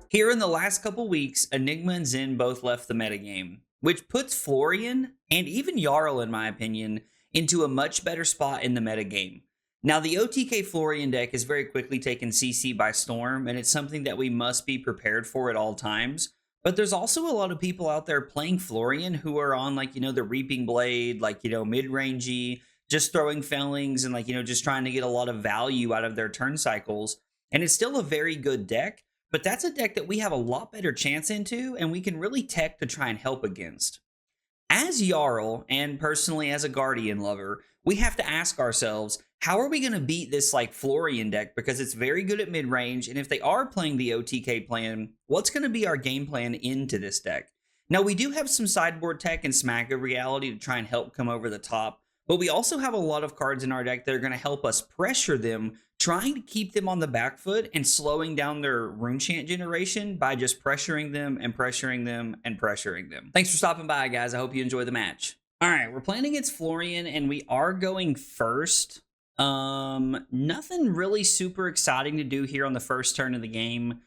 Here in the last couple weeks, Enigma and Zen both left the metagame, which puts Florian, and even Jarl in my opinion, into a much better spot in the metagame. Now, the OTK Florian deck is very quickly taken CC by storm, and it's something that we must be prepared for at all times. But there's also a lot of people out there playing Florian who are on, like, the Reaping Blade, like, mid-rangey, just throwing Fellings and, like, just trying to get a lot of value out of their turn cycles. And it's still a very good deck, but that's a deck that we have a lot better chance into, and we can really tech to try and help against. As Jarl, and personally as a Guardian lover, we have to ask ourselves, how are we going to beat this like Florian deck? Because it's very good at mid-range, and if they are playing the OTK plan, what's going to be our game plan into this deck? Now, we do have some sideboard tech and Smack of Reality to try and help come over the top, but we also have a lot of cards in our deck that are going to help us pressure them, trying to keep them on the back foot and slowing down their rune chant generation by just pressuring them and pressuring them and pressuring them. Thanks for stopping by, guys. I hope you enjoy the match. All right, we're playing against Florian, and we are going first. Nothing really super exciting to do here on the first turn of the game.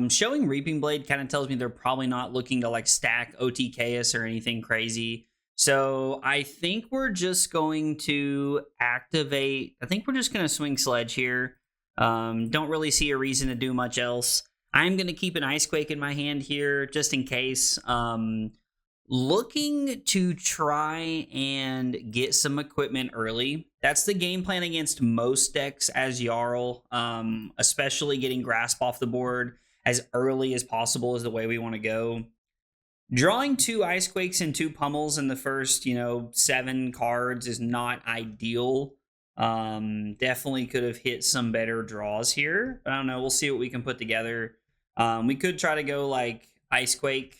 Showing Reaping Blade kind of tells me they're probably not looking to like stack OTK us or anything crazy. So I think we're just going to activate. I think we're just going to swing Sledge here. Don't really see a reason to do much else. I'm going to keep an Ice Quake in my hand here just in case. Looking to try and get some equipment early. That's the game plan against most decks as Jarl, especially getting Grasp off the board as early as possible is the way we want to go. Drawing 2 Ice Quakes and 2 Pummels in the first, 7 cards is not ideal. Definitely could have hit some better draws here. I don't know. We'll see what we can put together. We could try to go like Ice Quake.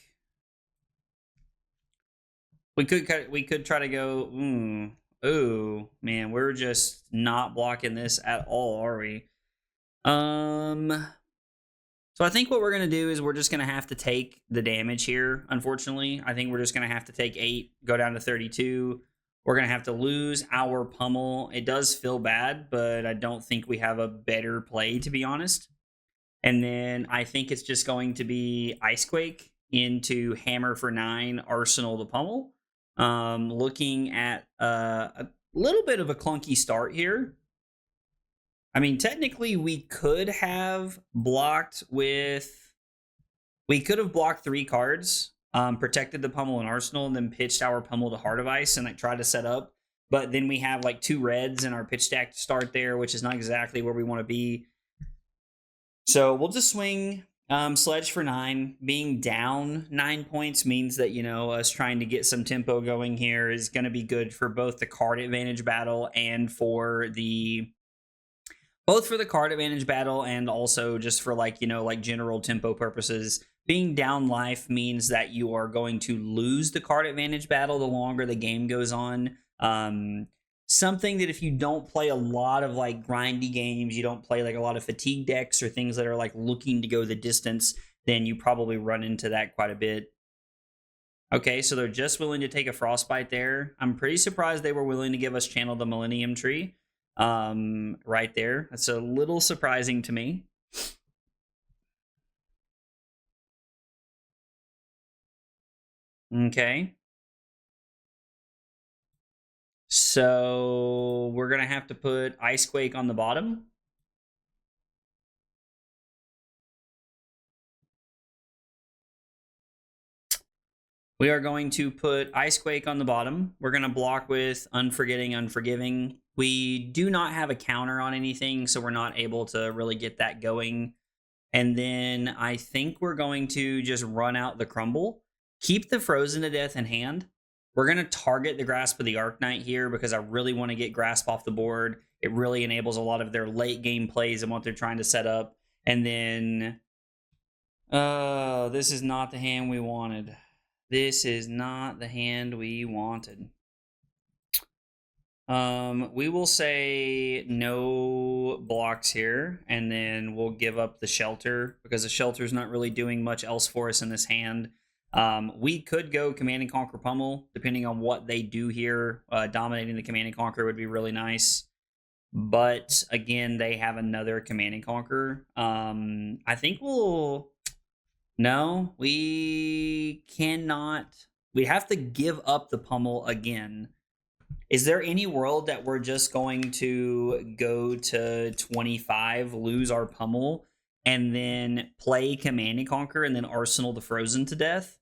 We could try to go. Ooh, man, we're just not blocking this at all, are we? So I think what we're going to do is we're just going to have to take the damage here, unfortunately. I think we're just going to have to take 8, go down to 32. We're going to have to lose our Pummel. It does feel bad, but I don't think we have a better play, to be honest. And then I think it's just going to be Ice Quake into Hammer for 9, Arsenal to Pummel. Looking at a little bit of a clunky start here. I mean, technically, we could have blocked 3 cards, protected the Pummel and Arsenal, and then pitched our Pummel to Heart of Ice and like tried to set up. But then we have like 2 reds in our pitch stack to start there, which is not exactly where we want to be. So we'll just swing Sledge for 9. Being down 9 points means that, us trying to get some tempo going here is going to be good for both the card advantage battle and for the... Both for the card advantage battle and also just for like general tempo purposes. Being down life means that you are going to lose the card advantage battle the longer the game goes on. Something that if you don't play a lot of like grindy games, you don't play like a lot of fatigue decks or things that are like looking to go the distance, then you probably run into that quite a bit. Okay, so they're just willing to take a Frostbite there. I'm pretty surprised they were willing to give us Channel the Millennium Tree. Right there. That's a little surprising to me. Okay. So we're going to have to put Ice Quake on the bottom. We are going to put Ice Quake on the bottom. We're going to block with Unforgetting Unforgiving. We do not have a counter on anything, so we're not able to really get that going. And then I think we're going to just run out the Crumble. Keep the Frozen to Death in hand. We're going to target the Grasp of the Arknight here because I really want to get Grasp off the board. It really enables a lot of their late game plays and what they're trying to set up. And then... this is not the hand we wanted. This is not the hand we wanted. We will say no blocks here, and then we'll give up the Shelter because the Shelter is not really doing much else for us in this hand. We could go Command and Conquer Pummel, depending on what they do here. Dominating the Command and Conquer would be really nice. But again, they have another Command and Conquer. I think we'll No, we cannot. We have to give up the Pummel again. Is there any world that we're just going to go to 25, lose our Pummel, and then play Command and Conquer and then Arsenal the Frozen to death?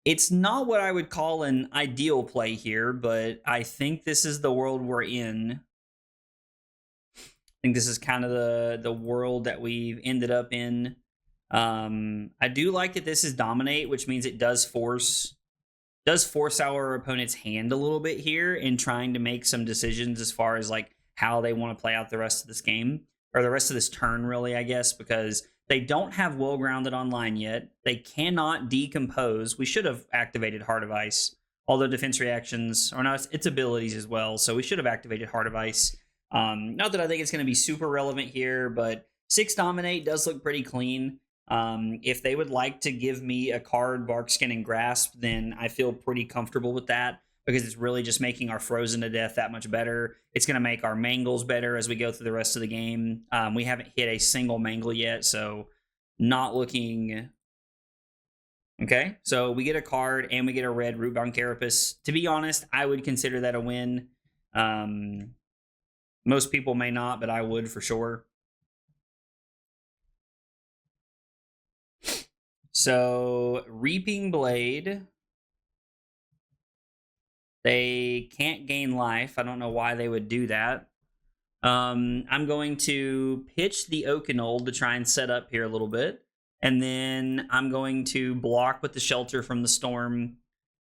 It's not what I would call an ideal play here, but I think this is the world we're in. I think this is kind of the world that we've ended up in. I do like that this is Dominate, which means it does force our opponent's hand a little bit here in trying to make some decisions as far as like how they want to play out the rest of this game, or the rest of this turn, really, I guess, because they don't have Well Grounded online yet. They cannot decompose. We should have activated Heart of Ice, although defense reactions, or no, its abilities as well. So we should have activated Heart of Ice. Not that I think it's going to be super relevant here, but 6 Dominate does look pretty clean. If they would like to give me a card, Barkskin and Grasp, then I feel pretty comfortable with that, because it's really just making our Frozen to Death that much better. It's going to make our Mangles better as we go through the rest of the game. We haven't hit a single Mangle yet, so not looking... Okay, so we get a card and we get a red Rootbound Carapace. To be honest, I would consider that a win. Most people may not, but I would for sure. So, Reaping Blade. They can't gain life. I don't know why they would do that. I'm going to pitch the Oaken Old to try and set up here a little bit. And then I'm going to block with the Shelter from the Storm.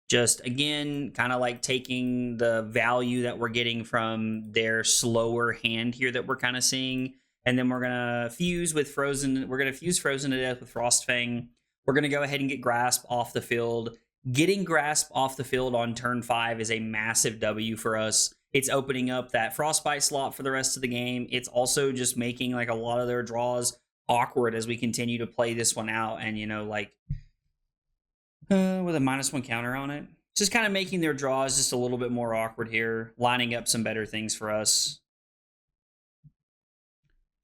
Just, again, kind of like taking the value that we're getting from their slower hand here that we're kind of seeing. And then we're going to fuse with Frozen. We're going to fuse Frozen to Death with Frost Fang. We're going to go ahead and get Grasp off the field. Getting Grasp off the field on turn 5 is a massive W for us. It's opening up that Frostbite slot for the rest of the game. It's also just making like a lot of their draws awkward as we continue to play this one out. And, you know, like with a -1 counter on it. Just kind of making their draws just a little bit more awkward here. Lining up some better things for us.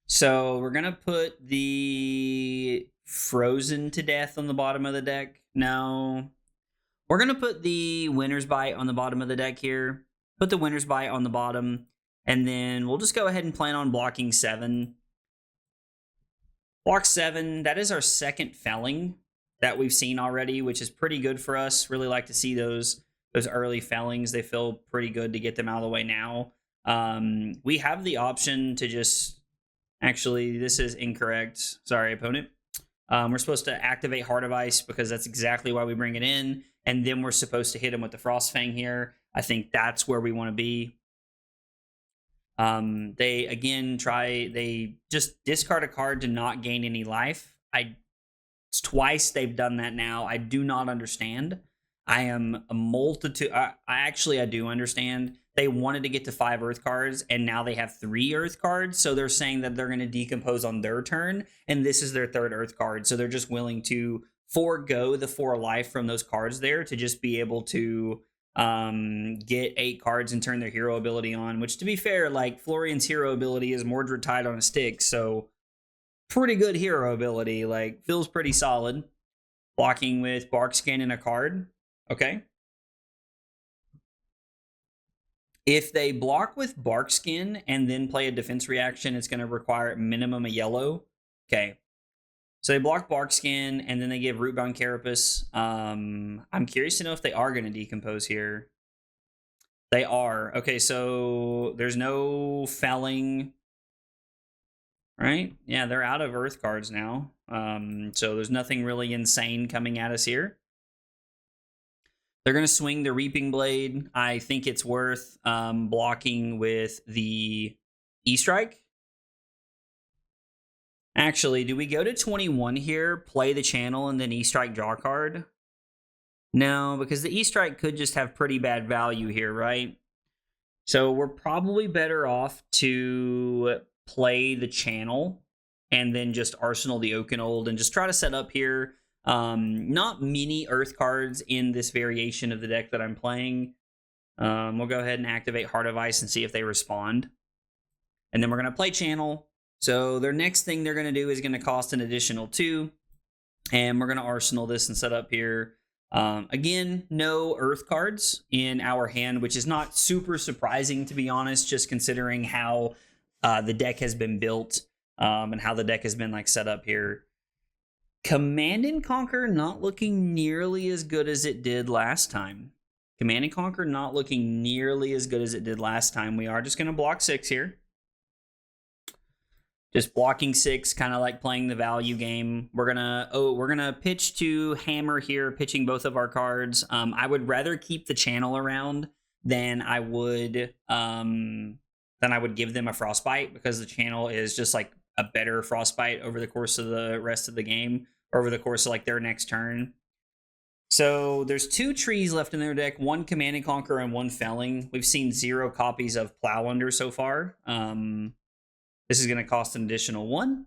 So we're going to put the Frozen to Death on the bottom of the deck. No. We're going to put the Winter's Bite on the bottom of the deck here. Put the Winter's Bite on the bottom. And then we'll just go ahead and plan on blocking 7. Block 7, that is our second Felling that we've seen already, which is pretty good for us. Really like to see those early Fellings. They feel pretty good to get them out of the way now. We have the option to just... Actually, this is incorrect. Sorry, opponent. We're supposed to activate Heart of Ice because that's exactly why we bring it in. And then we're supposed to hit him with the Frost Fang here. I think that's where we want to be. They just discard a card to not gain any life. It's twice they've done that now. I do not understand. I am a multitude. I do understand. They wanted to get to 5 Earth cards, and now they have 3 Earth cards. So they're saying that they're going to decompose on their turn, and this is their 3rd Earth card. So they're just willing to forego the 4 life from those cards there to just be able to get 8 cards and turn their hero ability on. Which, to be fair, like Florian's hero ability is Mordred Tide on a stick, so pretty good hero ability. Like, feels pretty solid. Blocking with Barkskin and a card. Okay. If they block with Barkskin and then play a defense reaction, it's going to require minimum a yellow. Okay. So they block Barkskin and then they give Rootbound Carapace. I'm curious to know if they are going to decompose here. They are. Okay, so there's no Felling. Right? Yeah, they're out of Earth cards now. So there's nothing really insane coming at us here. They're going to swing the Reaping Blade. I think it's worth blocking with the E-Strike. Actually, do we go to 21 here, play the channel, and then E-Strike draw card? No, because the E-Strike could just have pretty bad value here, right? So we're probably better off to play the channel and then just Arsenal the Oaken Old and just try to set up here. Not many Earth cards in this variation of the deck that I'm playing. We'll go ahead and activate Heart of Ice and see if they respond. And then we're going to play channel. So their next thing they're going to do is going to cost an additional 2. And we're going to arsenal this and set up here. Again, no earth cards in our hand, which is not super surprising, to be honest, just considering how the deck has been built and how the deck has been like set up here. Command and Conquer not looking nearly as good as it did last time. Command and Conquer not looking nearly as good as it did last time. We are just going to block 6 here. Just blocking 6, kind of like playing the value game. We're gonna pitch to Hammer here, pitching both of our cards. I would rather keep the channel around than I would give them a Frostbite, because the channel is just like a better Frostbite over the course of the rest of the game, or over the course of like their next turn. So there's 2 trees left in their deck, 1 Command and Conquer and 1 Felling. We've seen 0 copies of Plow Under so far. This is going to cost an additional 1,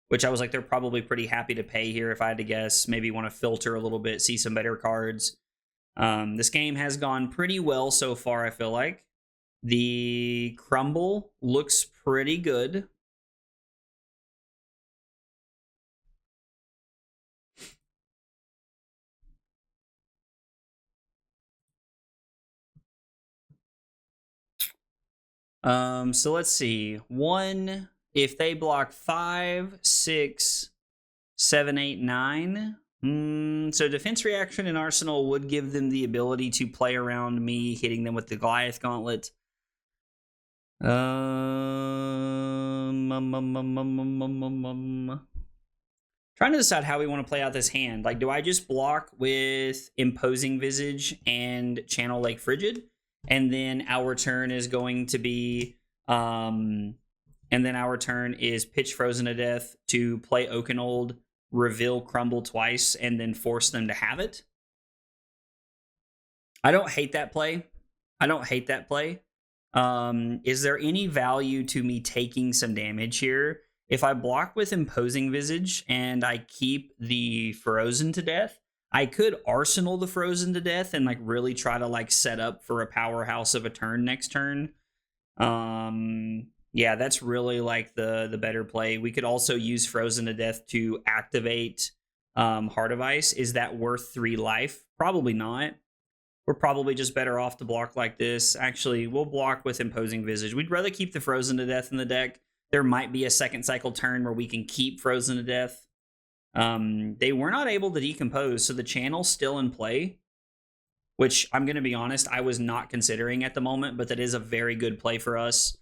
which I was like, they're probably pretty happy to pay here if I had to guess. Maybe want to filter a little bit, see some better cards. This game has gone pretty well so far, I feel like. The Crumble looks pretty good. So let's see. 1, if they block 5, 6, 7, 8, 9. So defense reaction and arsenal would give them the ability to play around me, hitting them with the Goliath Gauntlet. Trying to decide how we want to play out this hand. Like, do I just block with Imposing Visage and Channel Lake Frigid? And then our turn is going to be, pitch Frozen to Death to play Oaken Old, reveal Crumble twice, and then force them to have it. I don't hate that play. Is there any value to me taking some damage here? If I block with Imposing Visage and I keep the Frozen to Death, I could arsenal the Frozen to Death and like really try to like set up for a powerhouse of a turn next turn. Yeah, that's really like the better play. We could also use Frozen to Death to activate Heart of Ice. Is that worth 3 life? Probably not. We're probably just better off to block like this. Actually, we'll block with Imposing Visage. We'd rather keep the Frozen to Death in the deck. There might be a second cycle turn where we can keep Frozen to Death. They were not able to decompose, so the channel's still in play, which I'm going to be honest, I was not considering at the moment, but that is a very good play for us.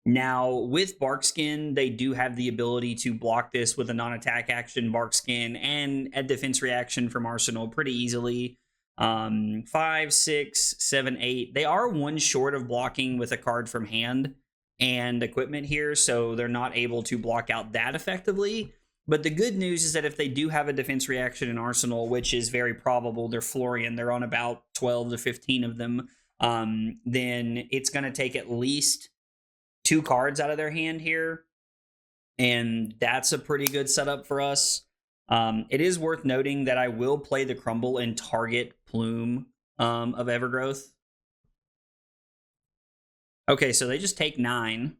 Now, with Barkskin, they do have the ability to block this with a non-attack action Barkskin and a defense reaction from Arsenal pretty easily. 5, 6, 7, 8. They are 1 short of blocking with a card from hand and equipment here, so they're not able to block out that effectively. But the good news is that if they do have a defense reaction in Arsenal, which is very probable, they're Florian, they're on about 12 to 15 of them, then it's going to take at least 2 cards out of their hand here. And that's a pretty good setup for us. It is worth noting that I will play the Crumble and target Plume of Evergrowth. Okay, so they just take 9.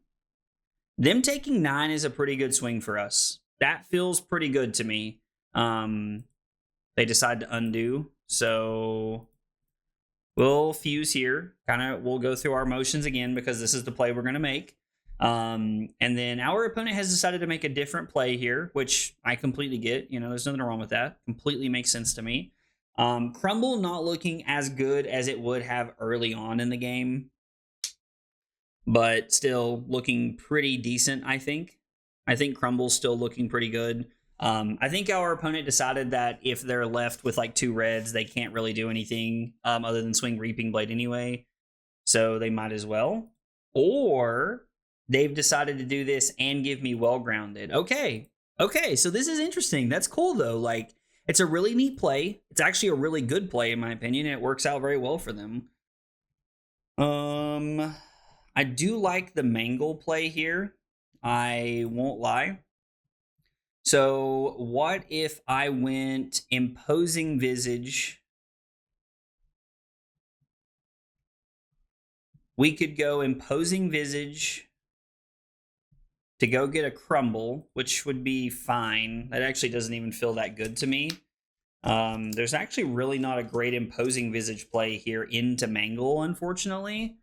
Them taking 9 is a pretty good swing for us. That feels pretty good to me. They decide to undo, so we'll fuse here. We'll go through our motions again because this is the play we're going to make. And then our opponent has decided to make a different play here, which I completely get. You know, there's nothing wrong with that. Completely makes sense to me. Crumble not looking as good as it would have early on in the game, but still looking pretty decent, I think. I think Crumble's still looking pretty good. I think our opponent decided that if they're left with like 2 reds, they can't really do anything other than swing Reaping Blade anyway. So they might as well. Or they've decided to do this and give me Well Grounded. Okay, so this is interesting. That's cool, though. Like, it's a really neat play. It's actually a really good play, in my opinion, and it works out very well for them. I do like the Mangle play here. I won't lie. So what if I went Imposing Visage? We could go Imposing Visage to go get a Crumble, which would be fine. That actually doesn't even feel that good to me. There's actually really not a great Imposing Visage play here into Mangle, unfortunately.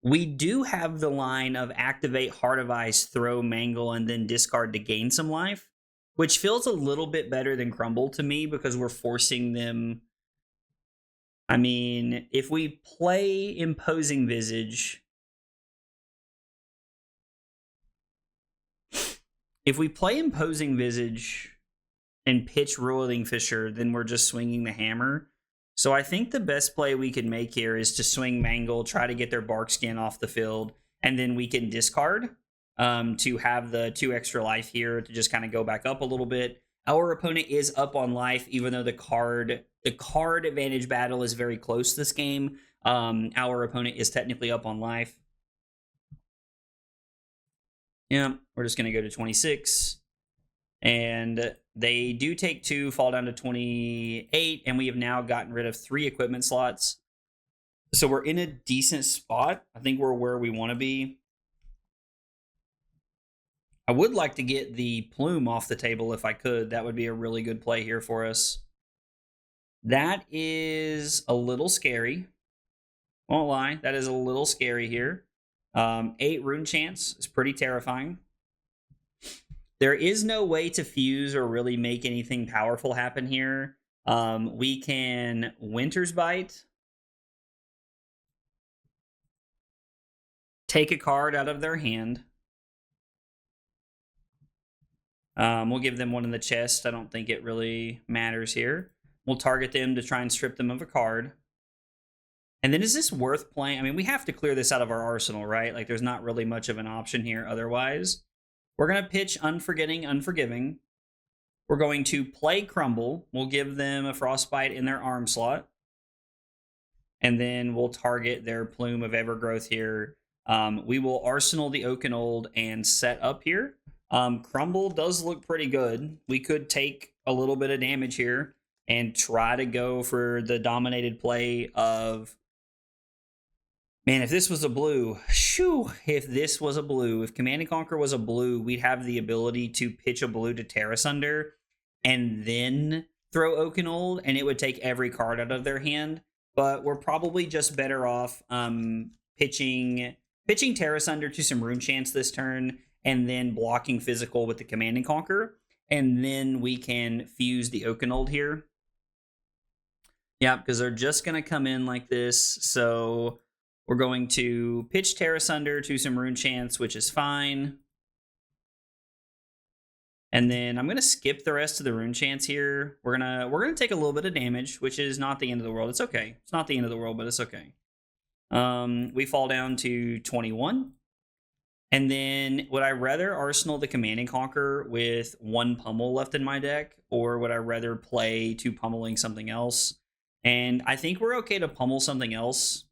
We do have the line of activate Heart of Ice, throw Mangle, and then discard to gain some life, which feels a little bit better than Crumble to me because we're forcing them. I mean, if we play Imposing Visage, and pitch Rolling Fisher, then we're just swinging the hammer. So I think the best play we could make here is to swing Mangle, try to get their Bark Skin off the field, and then we can discard to have the 2 extra life here to just kind of go back up a little bit. Our opponent is up on life, even though the card advantage battle is very close this game. Our opponent is technically up on life. Yeah, we're just going to go to 26. And they do take 2, fall down to 28, and we have now gotten rid of 3 equipment slots. So we're in a decent spot. I think we're where we want to be. I would like to get the Plume off the table if I could. That would be a really good play here for us. That is a little scary. Won't lie, that is a little scary here. 8 Rune Chance is pretty terrifying. There is no way to fuse or really make anything powerful happen here. We can Winter's Bite, take a card out of their hand. We'll give them one in the chest. I don't think it really matters here. We'll target them to try and strip them of a card. And then is this worth playing? I mean, we have to clear this out of our arsenal, right? Like, there's not really much of an option here otherwise. We're going to pitch Unforgetting Unforgiving. We're going to play Crumble. We'll give them a Frostbite in their arm slot. And then we'll target their Plume of Evergrowth here. We will Arsenal the Oaken Old and set up here. Crumble does look pretty good. We could take a little bit of damage here and try to go for the dominated play of... Man, if this was a blue, if Command and Conquer was a blue, we'd have the ability to pitch a blue to Terra Sunder and then throw Oaken Old, and it would take every card out of their hand. But we're probably just better off pitching Terra Sunder to some Rune Chance this turn, and then blocking physical with the Command and Conquer, and then we can fuse the Oaken Old here. Yeah, because they're just going to come in like this, so... We're going to pitch Terra Sunder to some Rune Chance, which is fine. And then I'm going to skip the rest of the Rune Chance here. We're gonna take a little bit of damage, which is not the end of the world. It's okay. It's not the end of the world, but it's okay. We fall down to 21. And then would I rather Arsenal the Command and Conquer with 1 Pummel left in my deck, or would I rather play 2 Pummeling something else? And I think we're okay to pummel something else.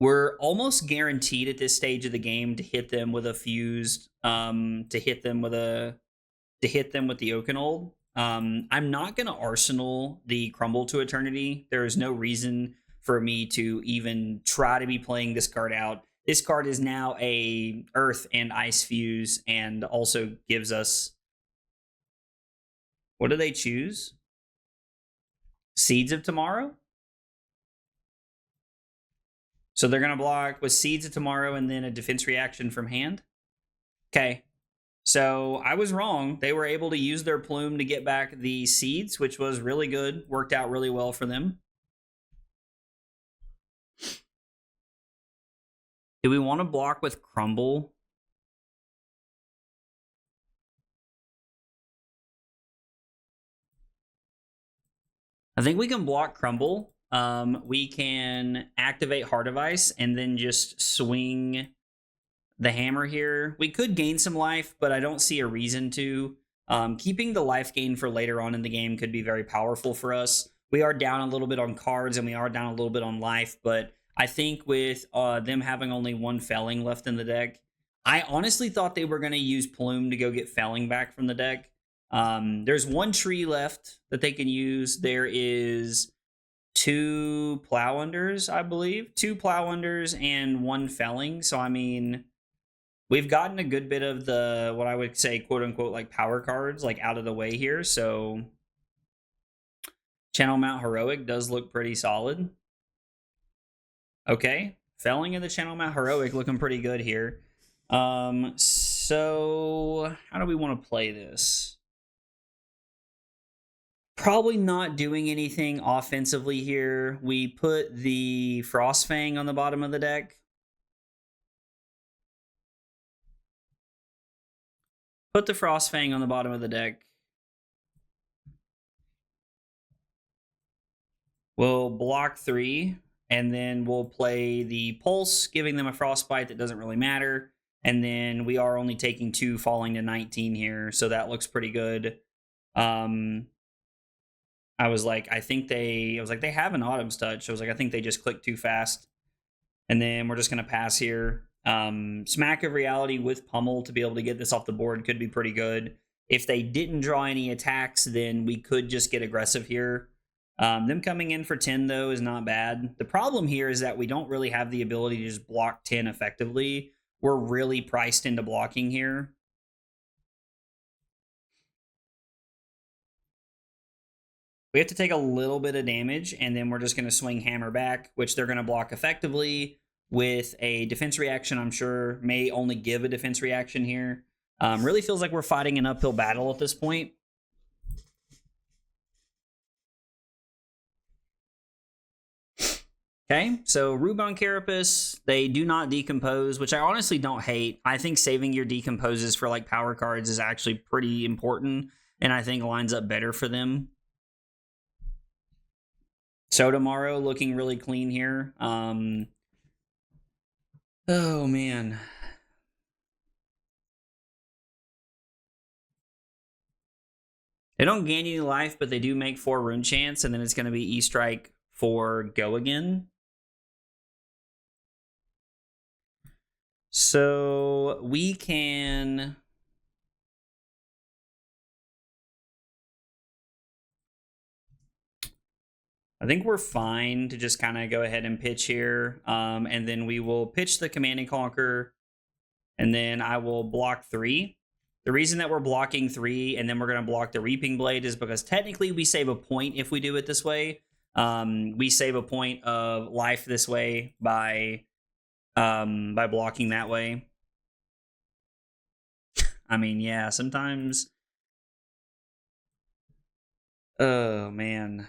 We're almost guaranteed at this stage of the game to hit them with a fused, to hit them with the Oaken Old. I'm not going to Arsenal the Crumble to Eternity. There is no reason for me to even try to be playing this card out. This card is now a Earth and Ice fuse, and also gives us... What do they choose? Seeds of Tomorrow? So they're going to block with Seeds of Tomorrow and then a defense reaction from hand? Okay. So I was wrong. They were able to use their Plume to get back the Seeds, which was really good. Worked out really well for them. Do we want to block with Crumble? I think we can block Crumble. We can activate Heart of Ice and then just swing the hammer here. We could gain some life, but I don't see a reason to. Keeping the life gain for later on in the game could be very powerful for us. We are down a little bit on cards and we are down a little bit on life, but I think with them having only 1 Felling left in the deck, I honestly thought they were going to use Plume to go get Felling back from the deck. There's 1 tree left that they can use. There is 2 Plow Unders, I believe. 2 Plow Unders and 1 Felling. So, I mean, we've gotten a good bit of the, what I would say, quote unquote, like power cards, like out of the way here. So Channel Mount Heroic does look pretty solid. Okay, Felling of the Channel Mount Heroic looking pretty good here. So how do we want to play this? Probably not doing anything offensively here. We put the Frost Fang on the bottom of the deck. Put the Frost Fang on the bottom of the deck. We'll block 3, and then we'll play the Pulse, giving them a Frostbite that doesn't really matter. And then we are only taking 2, falling to 19 here, so that looks pretty good. I was like, they have an Autumn's Touch. I was like, I think they just clicked too fast. And then we're just going to pass here. Smack of Reality with Pummel to be able to get this off the board could be pretty good. If they didn't draw any attacks, then we could just get aggressive here. Them coming in for 10, though, is not bad. The problem here is that we don't really have the ability to just block 10 effectively. We're really priced into blocking here. We have to take a little bit of damage, and then we're just going to swing Hammer back, which they're going to block effectively with a defense reaction. I'm sure may only give a defense reaction here. Really feels like we're fighting an uphill battle at this point. Okay, so Rubon Carapace, they do not decompose, which I honestly don't hate. I think saving your decomposes for like power cards is actually pretty important, and I think lines up better for them. Sotomaro looking really clean here. Oh man. They don't gain any life, but they do make 4 rune chance, and then it's going to be E-Strike for Go Again. So we can... I think we're fine to just kind of go ahead and pitch here. And then we will pitch the Command and Conquer, and then I will block 3. The reason that we're blocking 3 and then we're going to block the Reaping Blade is because technically we save a point if we do it this way. We save a point of life this way by blocking that way. I mean, yeah, sometimes... Oh, man.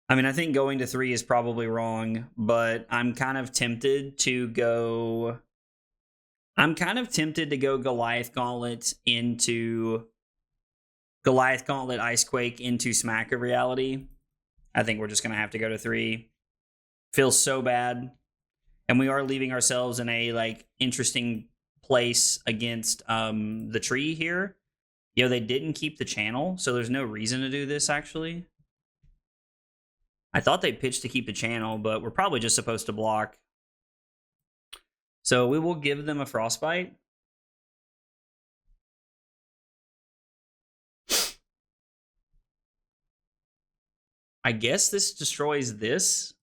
I mean, I think going to 3 is probably wrong, but I'm kind of tempted to go... Goliath Gauntlet into... Goliath Gauntlet Ice Quake into Smack of Reality. I think we're just going to have to go to 3. Feels so bad. And we are leaving ourselves in a, like, interesting place against the tree here. You know, they didn't keep the channel, so there's no reason to do this, actually. I thought they pitched to keep the channel, but we're probably just supposed to block. So we will give them a Frostbite. I guess this destroys this.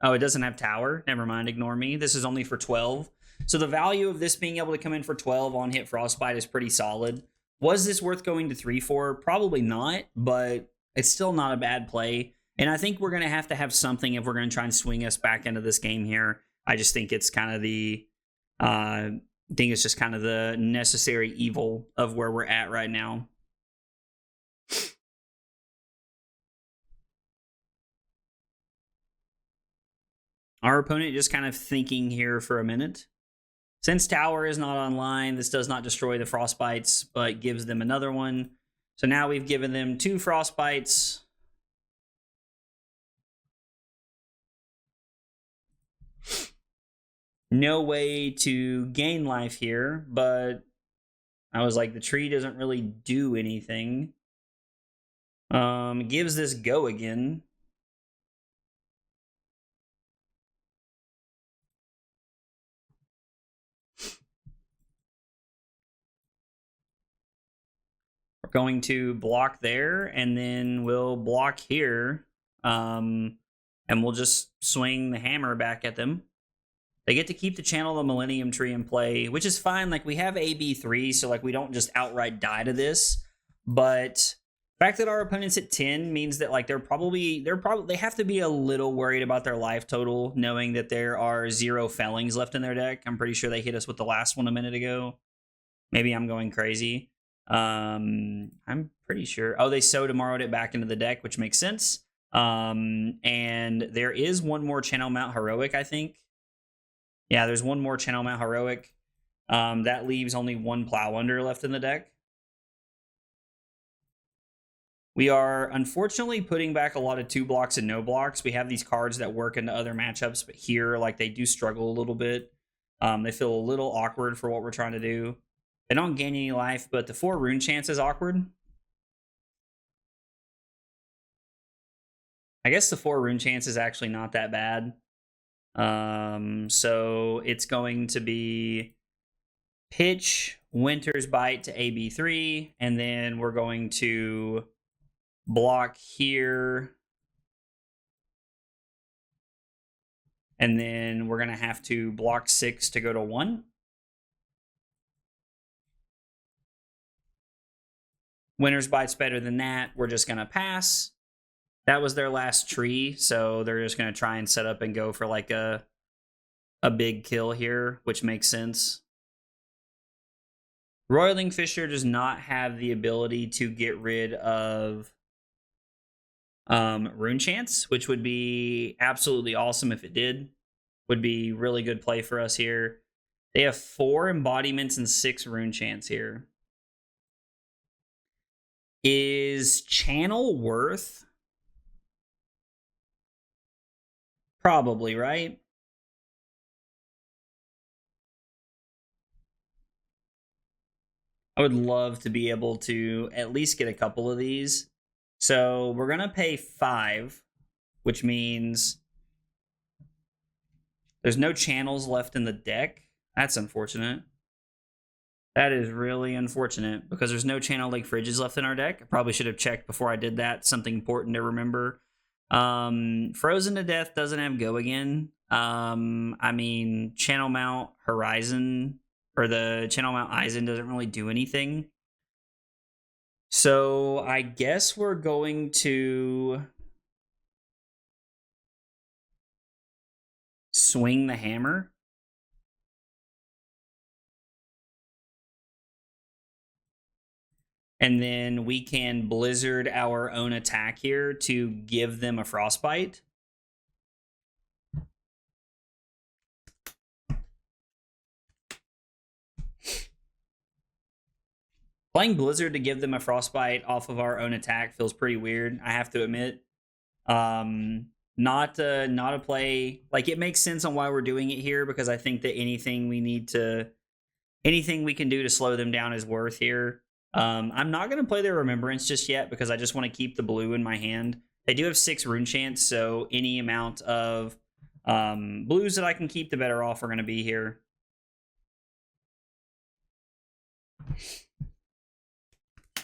Oh, it doesn't have tower. Never mind, ignore me. This is only for 12. So the value of this being able to come in for 12 on hit Frostbite is pretty solid. Was this worth going to 3 for? Probably not, but it's still not a bad play. And I think we're going to have something if we're going to try and swing us back into this game here. I just think it's kind of the... I think it's just kind of the necessary evil of where we're at right now. Our opponent just kind of thinking here for a minute. Since Tower is not online, this does not destroy the Frostbites, but gives them another one. So now we've given them 2 Frostbites. No way to gain life here, but I was like, the tree doesn't really do anything. Gives this Go Again. We're going to block there, and then we'll block here. And we'll just swing the hammer back at them. They get to keep the Channel the Millennium Tree in play, which is fine. Like, we have AB3, so like we don't just outright die to this. But the fact that our opponent's at 10 means that like they have to be a little worried about their life total, knowing that there are 0 fellings left in their deck. I'm pretty sure they hit us with the last one a minute ago. Maybe I'm going crazy. I'm pretty sure. Oh, they so tomorrowed it back into the deck, which makes sense. And there is one more Channel Mount Heroic, I think. Yeah, there's one more Channel Mount Heroic. That leaves only 1 Plow Under left in the deck. We are unfortunately putting back a lot of 2 blocks and no blocks. We have these cards that work into other matchups, but here, like, they do struggle a little bit. They feel a little awkward for what we're trying to do. They don't gain any life, but the 4 rune chance is awkward. I guess the 4 rune chance is actually not that bad. So it's going to be pitch Winter's Bite to AB3, and then we're going to block here. And then we're going to have to block 6 to go to 1. Winter's Bite's better than that. We're just going to pass. That was their last tree, so they're just going to try and set up and go for like a big kill here, which makes sense. Roiling Fisher does not have the ability to get rid of Rune Chance, which would be absolutely awesome if it did. Would be really good play for us here. They have 4 embodiments and 6 Rune Chance here. Is Channel worth? Probably, right? I would love to be able to at least get a couple of these. So we're going to pay 5, which means there's no channels left in the deck. That's unfortunate. That is really unfortunate because there's no Channel Lake Frigids left in our deck. I probably should have checked before I did that. Something important to remember. Frozen to Death doesn't have Go Again. I mean, Channel Mount Horizon or the Channel Mount Isen doesn't really do anything. So I guess we're going to swing the hammer. And then we can Blizzard our own attack here to give them a Frostbite. Playing Blizzard to give them a Frostbite off of our own attack feels pretty weird, I have to admit. Not a play. Like, it makes sense on why we're doing it here, because I think that anything we can do to slow them down is worth here. I'm not going to play their Remembrance just yet because I just want to keep the blue in my hand. They do have 6 rune chance, so any amount of blues that I can keep, the better off we're going to be here.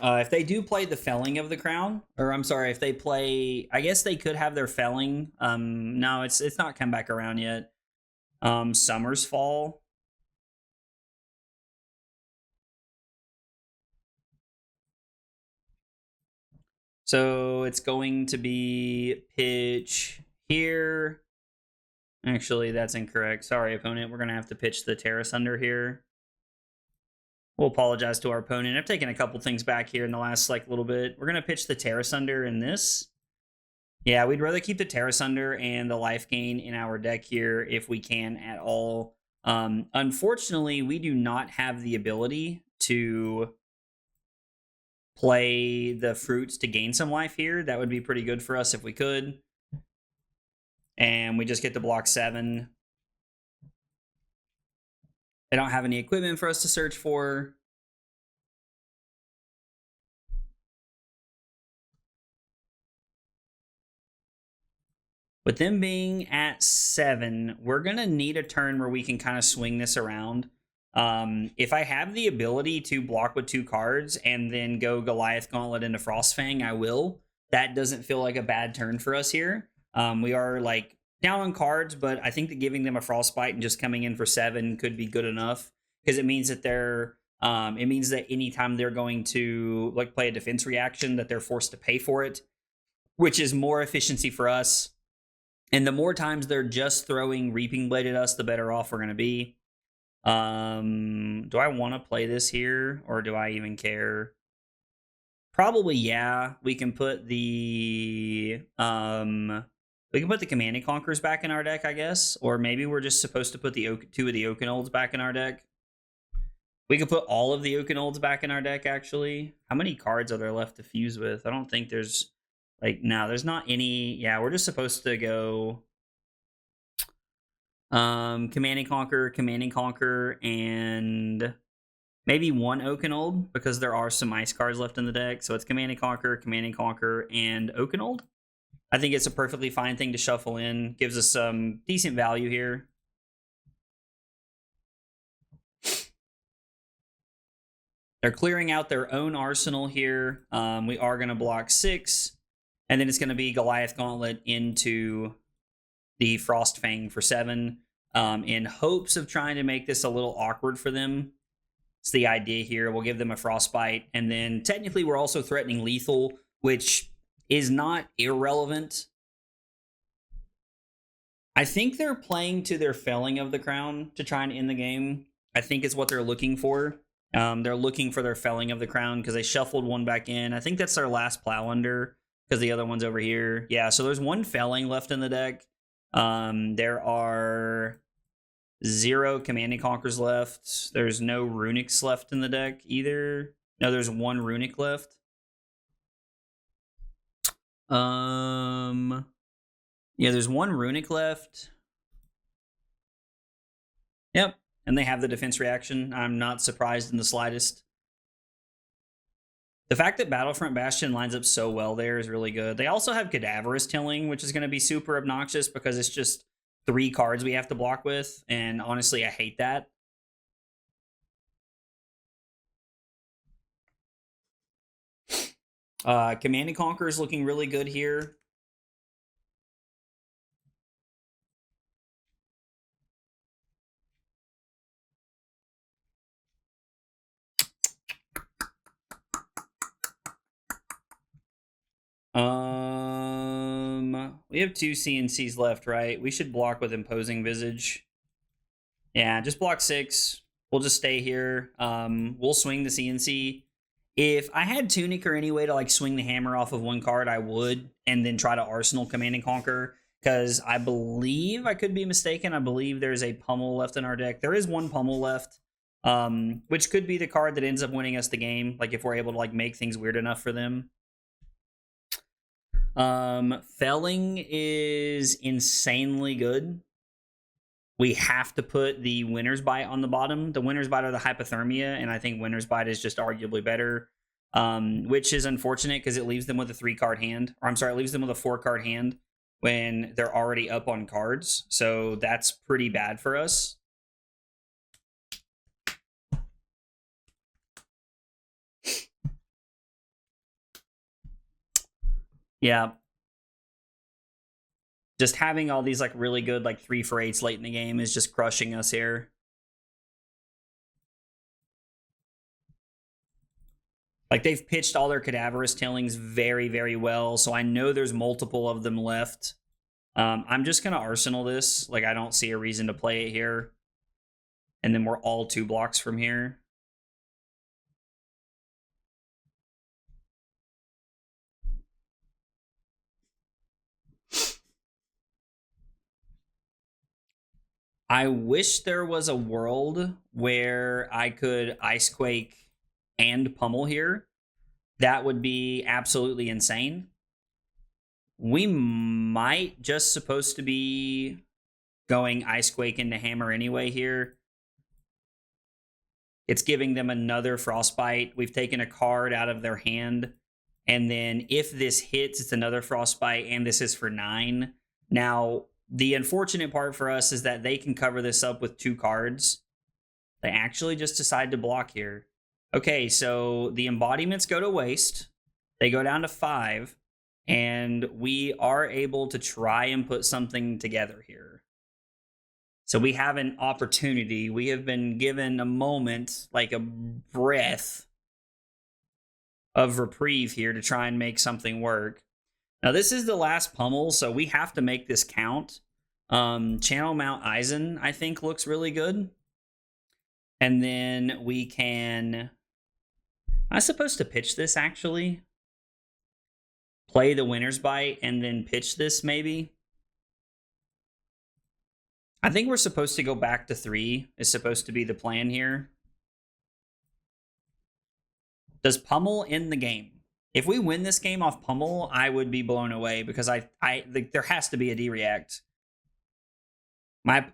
If they do play the Felling of the Crown, or I'm sorry, if they play, I guess they could have their Felling. No, it's not come back around yet. Summer's Fall. So it's going to be pitch here. Actually, that's incorrect. Sorry, opponent. We're going to have to pitch the Terrace Under here. We'll apologize to our opponent. I've taken a couple things back here in the last little bit. We're going to pitch the Terrace Under in this. Yeah, we'd rather keep the Terrace Under and the life gain in our deck here if we can at all. Unfortunately, we do not have the ability to play the fruits to gain some life here. That would be pretty good for us if we could. And we just get to block 7. They don't have any equipment for us to search for. With them being at 7, we're going to need a turn where we can kind of swing this around. If I have the ability to block with 2 cards and then go Goliath Gauntlet into Frost Fang, I will. That doesn't feel like a bad turn for us here. We are down on cards, but I think that giving them a Frostbite and just coming in for 7 could be good enough, because it means that it means that anytime they're going to like play a defense reaction, that they're forced to pay for it, which is more efficiency for us. And the more times they're just throwing Reaping Blade at us, the better off we're going to be. Do I want to play this here, or do I even care? Probably, yeah. We can put the Command and Conquerors back in our deck, I guess. Or maybe we're just supposed to put the 2 of the Oaken Olds back in our deck. We could put all of the Oaken Olds back in our deck, actually. How many cards are there left to fuse with? I don't think there's... Like, no, there's not any... Yeah, we're just supposed to go... Command and Conquer, and... maybe one Oaken Old, because there are some ice cards left in the deck. So it's Command and Conquer, and Oaken Old. I think it's a perfectly fine thing to shuffle in. Gives us some decent value here. They're clearing out their own arsenal here. We are going to block 6. And then it's going to be Goliath Gauntlet into the Frost Fang for 7. In hopes of trying to make this a little awkward for them. It's the idea here. We'll give them a Frostbite. And then technically we're also threatening lethal, which is not irrelevant. I think they're playing to their Felling of the Crown to try and end the game. I think it's what they're looking for. They're looking for their Felling of the Crown because they shuffled one back in. I think that's their last Plow Under because the other one's over here. Yeah, so there's one Felling left in the deck. There are 0 Command and Conquers left. There's no Runics left in the deck either. No, there's 1 Runic left. Yeah, there's 1 Runic left. Yep. And they have the defense reaction. I'm not surprised in the slightest. The fact that Battlefront Bastion lines up so well there is really good. They also have Cadaverous Tilling, which is going to be super obnoxious because it's just 3 cards we have to block with. And honestly, I hate that. Command and Conquer is looking really good here. We have 2 CNCs left, right? We should block with Imposing Visage. Yeah, just block 6. We'll just stay here. We'll swing the CNC. If I had Tunic or any way to like swing the hammer off of 1 card, I would, and then try to Arsenal Command and Conquer. Because I believe, I could be mistaken, I believe there's a Pummel left in our deck. There is 1 Pummel left, which could be the card that ends up winning us the game. Like if we're able to like make things weird enough for them. Felling is insanely good. We have to put the Winter's Bite on the bottom. The Winter's Bite are the Hypothermia, and I think Winter's Bite is just arguably better, which is unfortunate because it leaves them with a 3-card hand. Or I'm sorry, it leaves them with a 4-card hand when they're already up on cards. So that's pretty bad for us. Yeah. Just having all these like really good like 3-for-8s late in the game is just crushing us here. Like they've pitched all their Cadaverous Tillings very, very well. So I know there's multiple of them left. I'm just going to Arsenal this. Like I don't see a reason to play it here. And then we're all 2 blocks from here. I wish there was a world where I could Ice Quake and Pummel here. That would be absolutely insane. We might just supposed to be going Ice Quake into Hammer anyway here. It's giving them another Frostbite. We've taken a card out of their hand. And then if this hits, it's another Frostbite, and this is for 9. Now, the unfortunate part for us is that they can cover this up with 2 cards. They actually just decide to block here. Okay, so the embodiments go to waste. They go down to 5. and we are able to try and put something together here. So we have an opportunity. We have been given a moment, like a breath of reprieve here to try and make something work. Now, this is the last Pummel, so we have to make this count. Channel Mount Isen, I think, looks really good. And then we can... I'm supposed to pitch this, actually. Play the Winter's Bite and then pitch this, maybe. I think we're supposed to go back to 3. Is supposed to be the plan here. Does Pummel end the game? If we win this game off Pummel, I would be blown away because there has to be a D-React.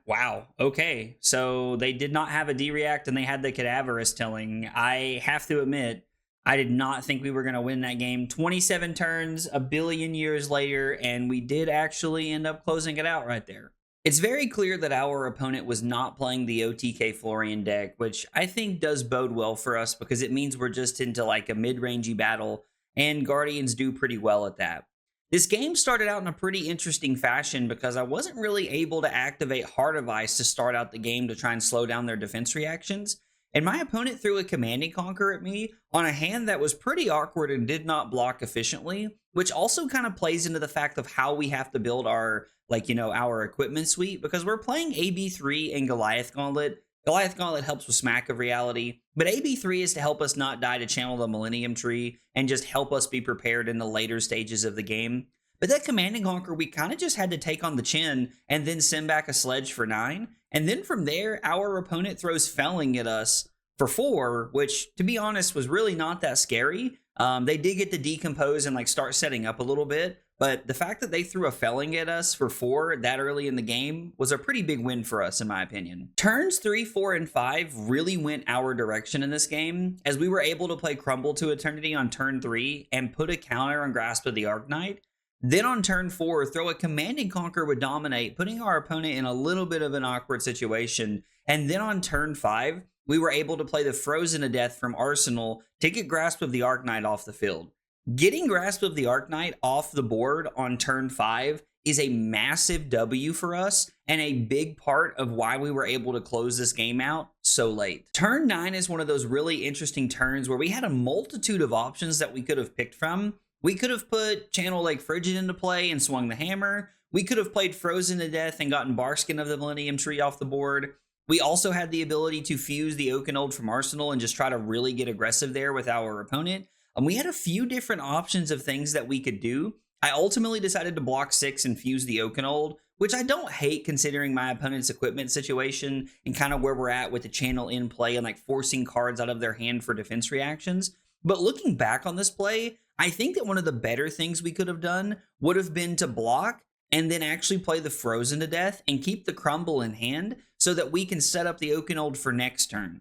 Wow, okay. So they did not have a D-React and they had the Cadaverous Tilling. I have to admit, I did not think we were going to win that game. 27 turns, a billion years later, and we did actually end up closing it out right there. It's very clear that our opponent was not playing the OTK Florian deck, which I think does bode well for us because it means we're just into like a mid-rangey battle, and Guardians do pretty well at that. This game started out in a pretty interesting fashion because I wasn't really able to activate Heart of Ice to start out the game to try and slow down their defense reactions, and my opponent threw a Command and Conquer at me on a hand that was pretty awkward and did not block efficiently, which also kind of plays into the fact of how we have to build our, our equipment suite, because we're playing AB3 and Goliath Gauntlet. Goliath Gauntlet helps with Smack of Reality, but AB3 is to help us not die to channel the Millennium Tree and just help us be prepared in the later stages of the game. But that Command and Conquer, we kind of just had to take on the chin and then send back a Sledge for 9. And then from there, our opponent throws Felling at us for 4, which, to be honest, was really not that scary. They did get to decompose and start setting up a little bit, but the fact that they threw a Felling at us for 4 that early in the game was a pretty big win for us, in my opinion. Turns 3, 4, and 5 really went our direction in this game, as we were able to play Crumble to Eternity on turn 3 and put a counter on Grasp of the Arknight. Then on turn 4, throw a Command and Conquer with Dominate, putting our opponent in a little bit of an awkward situation. And then on turn 5, we were able to play the Frozen to Death from Arsenal to get Grasp of the Arknight off the field. Getting Grasp of the Arknight off the board on turn 5 is a massive W for us and a big part of why we were able to close this game out so late. Turn 9 is one of those really interesting turns where we had a multitude of options that we could have picked from. We could have put Channel Lake Frigid into play and swung the hammer. We could have played Frozen to Death and gotten Barskin of the Millennium Tree off the board. We also had the ability to fuse the Oaken Old from Arsenal and just try to really get aggressive there with our opponent. And we had a few different options of things that we could do. I ultimately decided to block 6 and fuse the Oaken Old, which I don't hate considering my opponent's equipment situation and kind of where we're at with the channel in play and forcing cards out of their hand for defense reactions. But looking back on this play, I think that one of the better things we could have done would have been to block and then actually play the Frozen to Death and keep the Crumble in hand so that we can set up the Oaken Old for next turn.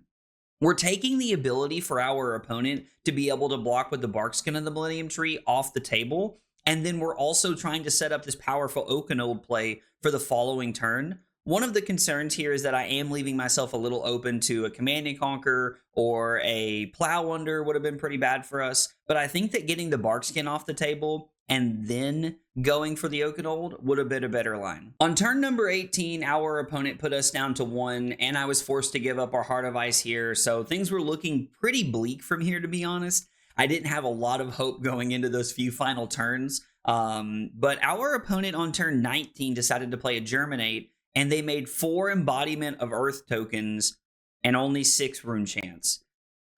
We're taking the ability for our opponent to be able to block with the Barkskin of the Millennium Tree off the table, and then we're also trying to set up this powerful Oaken Old play for the following turn. One of the concerns here is that I am leaving myself a little open to a Command and Conquer or a Plow Under would have been pretty bad for us, but I think that getting the Barkskin off the table and then going for the Oaken Old would have been a better line. On turn number 18, our opponent put us down to 1, and I was forced to give up our Heart of Ice here, so things were looking pretty bleak from here, to be honest. I didn't have a lot of hope going into those few final turns, but our opponent on turn 19 decided to play a Germinate, and they made 4 Embodiment of Earth tokens and only 6 Rune Chants.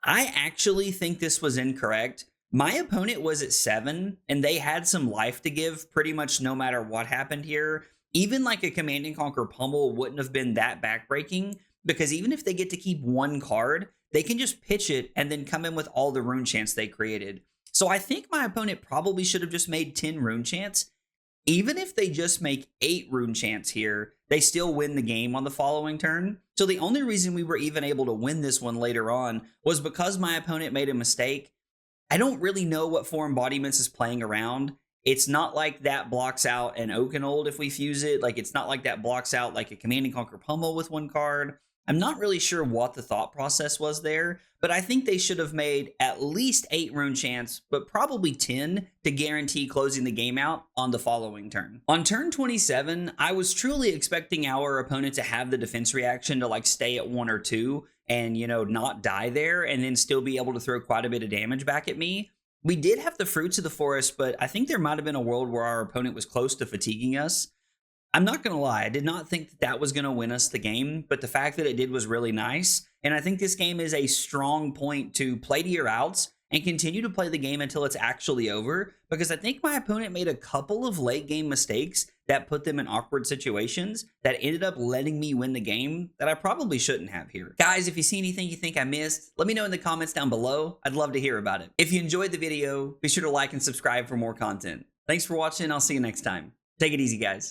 I actually think this was incorrect. My opponent was at 7, and they had some life to give pretty much no matter what happened here. Even a Command and Conquer Pummel wouldn't have been that backbreaking, because even if they get to keep 1 card, they can just pitch it and then come in with all the Rune Chants they created. So I think my opponent probably should have just made 10 Rune Chants. Even if they just make 8 Rune Chants here, they still win the game on the following turn. So the only reason we were even able to win this one later on was because my opponent made a mistake. I don't really know what 4 Embodiments is playing around. It's not like that blocks out an Oaken Old if we fuse it. It's not like that blocks out a Command and Conquer Pummel with 1 card. I'm not really sure what the thought process was there, but I think they should have made at least 8 rune chants, but probably 10 to guarantee closing the game out on the following turn. On turn 27, I was truly expecting our opponent to have the defense reaction to like stay at 1 or 2 and, you know, not die there and then still be able to throw quite a bit of damage back at me. We did have the Fruits of the Forest, but I think there might have been a world where our opponent was close to fatiguing us. I'm not going to lie, I did not think that that was going to win us the game, but the fact that it did was really nice. And I think this game is a strong point to play to your outs and continue to play the game until it's actually over, because I think my opponent made a couple of late game mistakes that put them in awkward situations that ended up letting me win the game that I probably shouldn't have here. Guys, if you see anything you think I missed, let me know in the comments down below. I'd love to hear about it. If you enjoyed the video, be sure to like and subscribe for more content. Thanks for watching. I'll see you next time. Take it easy, guys.